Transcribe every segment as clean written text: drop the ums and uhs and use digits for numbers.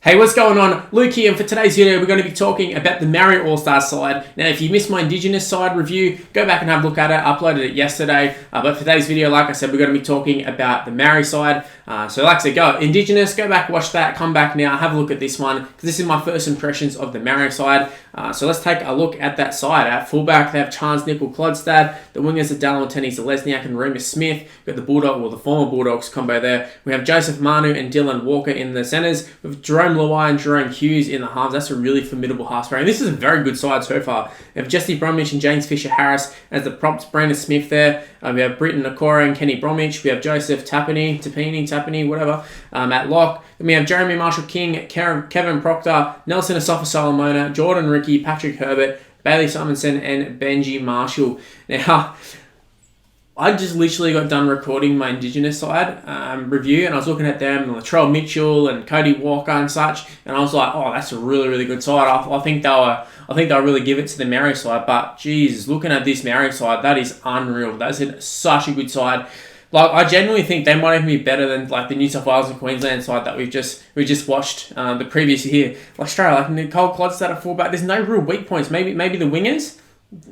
Hey, what's going on? Luke here, and for today's video, we're going to be talking about the Maori All Stars side. Now, if you missed my Indigenous side review, go back and have a look at it. I uploaded it yesterday, but for today's video, like I said, we're going to be talking about the Maori side. So like I said, go Indigenous, go back, watch that, come back now, have a look at this one, because this is my first impressions of the Maori side. So let's take a look at that side. At fullback, they have Chance Nickel-Klodstad. The wingers are Dallin Watene-Zelezniak and Remus Smith. We've got the Bulldog, or the former Bulldogs combo there. We have Joseph Manu and Dylan Walker in the centres, with Jerome Luai and Jerome Hughes in the halves. That's a really formidable half pairing. This is a very good side so far. We have Jesse Bromwich and James Fisher-Harris as the props. Brandon Smith there. We have Britton Nakora and Kenny Bromwich. We have Joseph Tapini, whatever, at lock. Then we have Jeremy Marshall-King, Kevin Proctor, Nelson Asafa-Solomona, Jordan Ricky, Patrick Herbert, Bailey Simonson, and Benji Marshall. Now, I just literally got done recording my Indigenous side review, and I was looking at them, and Latrell Mitchell and Cody Walker and such, and I was like, oh, that's a really, really good side. I think they'll really give it to the Maori side, but geez, looking at this Maori side, that is unreal. That's such a good side. Like, I genuinely think they might even be better than like the New South Wales and Queensland side that we just watched the previous year. Like Australia, like Nickel-Klodstad at fullback, there's no real weak points. Maybe the wingers.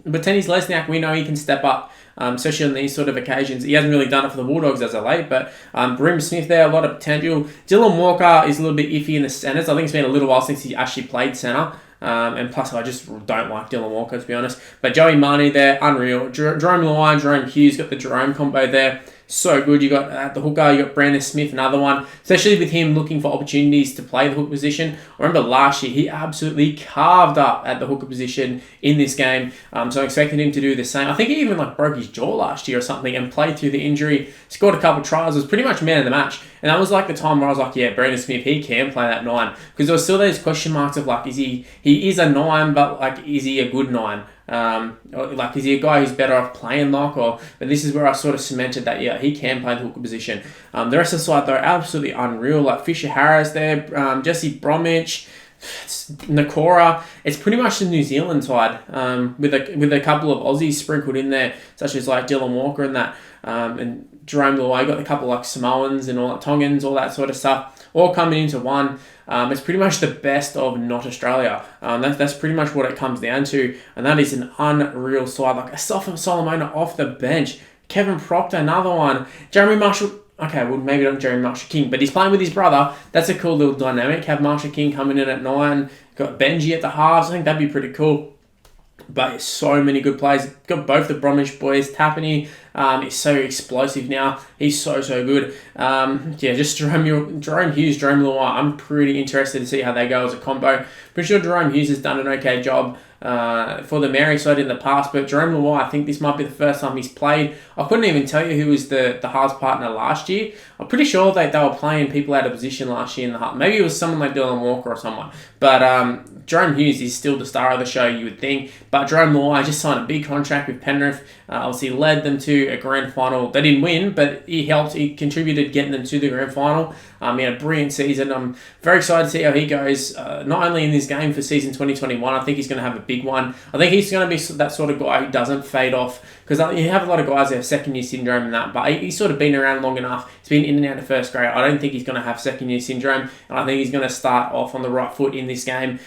But Watene-Zelezniak, we know he can step up, especially on these sort of occasions. He hasn't really done it for the Bulldogs as of late, but Remus Smith there, a lot of potential. Dylan Walker is a little bit iffy in the centres. I think it's been a little while since he actually played centre. And plus, I just don't like Dylan Walker, to be honest. But Joey Manu there, unreal. Jerome Luai and Jerome Hughes, got the Jerome combo there. So good. You got at the hooker, you got Brandon Smith, another one. Especially with him looking for opportunities to play the hook position. I remember last year, he absolutely carved up at the hooker position in this game. So I'm expecting him to do the same. I think he even broke his jaw last year or something and played through the injury. Scored a couple of tries. Was pretty much man of the match. And that was like the time where I was like, yeah, Brandon Smith, he can play that 9. Because there was still those question marks of he is a 9, but is he a good 9? Is he a guy who's better off playing lock? But this is where I sort of cemented that, yeah, he can play the hooker position. The rest of the side, though, absolutely unreal. Like Fisher-Harris there, Jesse Bromwich, Nakora. It's pretty much the New Zealand side, with a couple of Aussies sprinkled in there, such as like Dylan Walker and that, and Jerome Luai. Got a couple like Samoans and all that, Tongans, all that sort of stuff, all coming into one. It's pretty much the best of not Australia. That's pretty much what it comes down to, and that is an unreal side. Like Asafa-Solomona off the bench, Kevin Proctor, another one, Jeremy Marshall. Okay, well, maybe not Jeremy Marshall-King, but he's playing with his brother. That's a cool little dynamic. Have Marshall-King coming in at 9. Got Benji at the halves. I think that'd be pretty cool. But so many good players. Got both the Bromwich boys. Tapini is so explosive now. He's so good. Just Jerome Hughes, Jerome Luai. I'm pretty interested to see how they go as a combo. Pretty sure Jerome Hughes has done an okay job for the Maori side in the past, but Jerome Luai, I think this might be the first time he's played. I couldn't even tell you who was the halves partner last year. I'm pretty sure they were playing people out of position last year in the half. Maybe it was someone like Dylan Walker or someone. But Jerome Hughes is still the star of the show, you would think. But Jerome Luai just signed a big contract with Penrith. Obviously led them to a grand final. They didn't win, but he contributed getting them to the grand final. He had a brilliant season. I'm very excited to see how he goes, not only in this game for season 2021. I think he's going to have a big one. I think he's going to be that sort of guy who doesn't fade off, because you have a lot of guys that have second-year syndrome and that, but he's sort of been around long enough. He's been in and out of first grade. I don't think he's going to have second-year syndrome, and I think he's going to start off on the right foot in this game.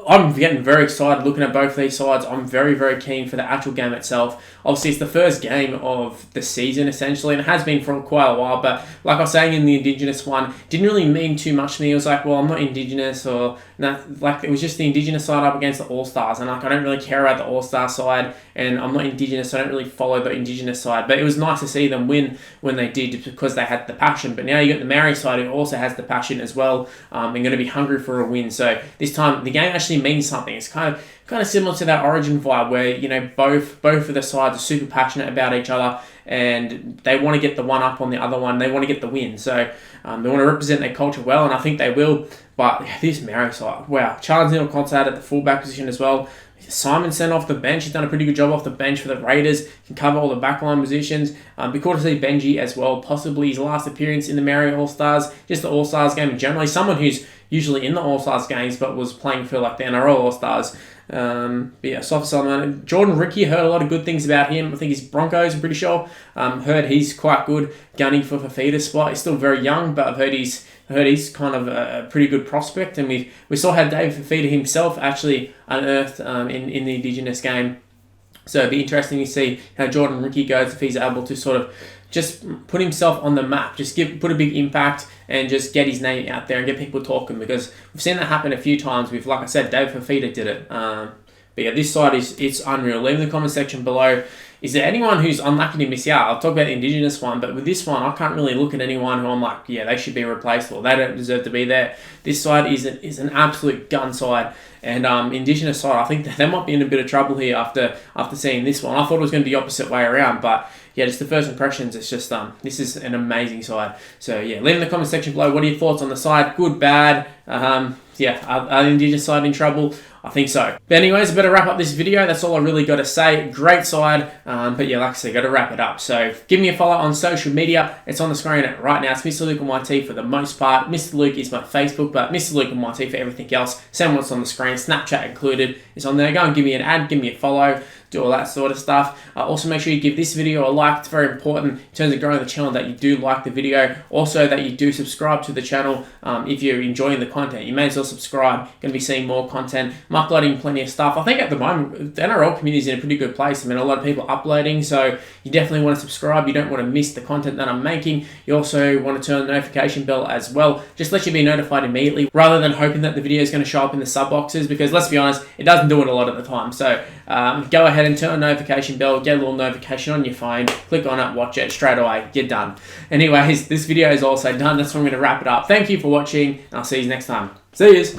I'm getting very excited looking at both of these sides. I'm very, very keen for the actual game itself. Obviously, it's the first game of the season, essentially, and it has been for quite a while, but like I was saying in the Indigenous one, didn't really mean too much to me. It was like, well, I'm not Indigenous, or it was just the Indigenous side up against the All Stars, and I don't really care about the All Star side, and I'm not Indigenous, so I don't really follow the Indigenous side, but it was nice to see them win when they did, because they had the passion. But now you got the Maori side, who also has the passion as well, and going to be hungry for a win. So this time, the game actually means something. It's kind of similar to that Origin vibe, where both of the sides are super passionate about each other, and they want to get the one up on the other one. They want to get the win, so they want to represent their culture well, and I think they will. But this Maori side, wow. Chance Nickel-Klodstad at the fullback position as well. Simonson off the bench. He's done a pretty good job off the bench for the Raiders. Can cover all the backline positions. Be cool to see Benji as well. Possibly his last appearance in the Maori All Stars. Just the All Stars game generally. Someone who's usually in the All Stars games, but was playing for the NRL All Stars. But yeah, soft side. Jordan Ricky, heard a lot of good things about him. I think he's Broncos, I'm pretty sure. Heard he's quite good, gunning for Fafita's spot. He's still very young, but I've heard he's kind of a pretty good prospect. And we saw how David Fafita himself actually unearthed in the Indigenous game. So it'd be interesting to see how Jordan Ricky goes if he's able to sort of just put himself on the map, just put a big impact and just get his name out there and get people talking, because we've seen that happen a few times with, like I said, David Fafita did it. But yeah, this side it's unreal. Leave in the comment section below. Is there anyone who's unlucky to miss out? I'll talk about the Indigenous one, but with this one, I can't really look at anyone who I'm like, yeah, they should be replaced or they don't deserve to be there. This side is an absolute gun side. And Indigenous side, I think they might be in a bit of trouble here after seeing this one. I thought it was going to be the opposite way around, but yeah, just the first impressions, it's just this is an amazing side. So yeah, leave in the comment section below. What are your thoughts on the side? Good, bad? Yeah, are the Indigenous side in trouble? I think so. But anyways, I better wrap up this video. That's all I really got to say. Great side. But yeah, like I said, got to wrap it up. So give me a follow on social media. It's on the screen right now. It's Mr. Luke on YT for the most part. Mr. Luke is my Facebook, but Mr. Luke on YT for everything else. Same what's on the screen. Snapchat included. It's on there. Go and give me an ad. Give me a follow. Do all that sort of stuff. Also, make sure you give this video a like. It's very important in terms of growing the channel that you do like the video. Also, that you do subscribe to the channel if you're enjoying the content. You may as well subscribe. Going to be seeing more content. I'm uploading plenty of stuff. I think at the moment, the NRL community is in a pretty good place. I mean, a lot of people are uploading, so you definitely want to subscribe. You don't want to miss the content that I'm making. You also want to turn the notification bell as well. Just let you be notified immediately rather than hoping that the video is going to show up in the sub boxes, because let's be honest, it doesn't do it a lot of the time. So go ahead and turn a notification bell, get a little notification on your phone, click on it, watch it straight away, you're done. Anyways, this video is also done. That's where I'm going to wrap it up. Thank you for watching, and I'll see you next time. See yous.